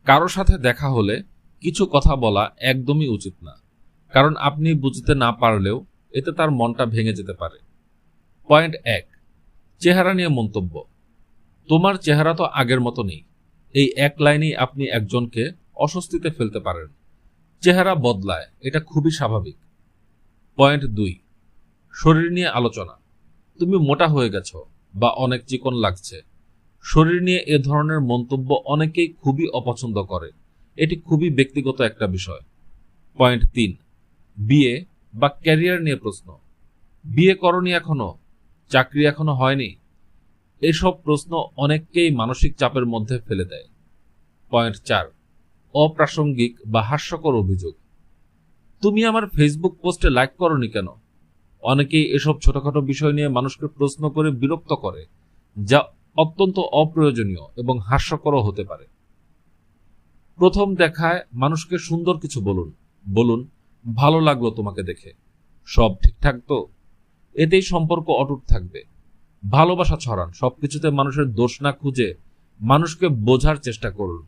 কারো সাথে দেখা হলে কিছু কথা বলা একদমই উচিত না, কারণ আপনি বুঝতে না পারলেও এতে তার মনটা ভেঙে যেতে পারে। পয়েন্ট 1, চেহারা নিয়ে মন্তব্য। তোমার চেহারা তো আগের মতো নেই। এই এক লাইনেই আপনি একজনকে অস্বস্তিতে ফেলতে পারেন। চেহারা বদলায়, এটা খুবই স্বাভাবিক। পয়েন্ট 2, শরীর নিয়ে আলোচনা। তুমি মোটা হয়ে গেছো বা অনেক চিকন লাগছে। শরীর নিয়ে এ ধরনের মন্তব্য অনেকেই খুবই অপছন্দ করে। এটি খুবই ব্যক্তিগত একটা বিষয়। পয়েন্ট 3, বিয়ে বা ক্যারিয়ার নিয়ে প্রশ্ন। বিয়ে করনি এখনো? চাকরি এখনো হয়নি? এসব প্রশ্ন অনেককেই মানসিক চাপের মধ্যে ফেলে দেয়। পয়েন্ট 4, অপ্রাসঙ্গিক বা হাস্যকর অভিযোগ। তুমি আমার ফেসবুক পোস্টে লাইক করনি কেন? অনেকেই এসব ছোটখাটো বিষয় নিয়ে মানুষকে প্রশ্ন করে বিরক্ত করে, যা অত্যন্ত অপ্রয়োজনীয় এবং হাস্যকরও হতে পারে। প্রথম দেখায় মানুষকে সুন্দর কিছু বলুন। বলুন, ভালো লাগলো তোমাকে দেখে, সব ঠিকঠাক তো? এতেই সম্পর্ক অটুট থাকবে। ভালোবাসা ছড়ান, সবকিছুতে মানুষের দোষ না খুঁজে মানুষকে বোঝার চেষ্টা করুন।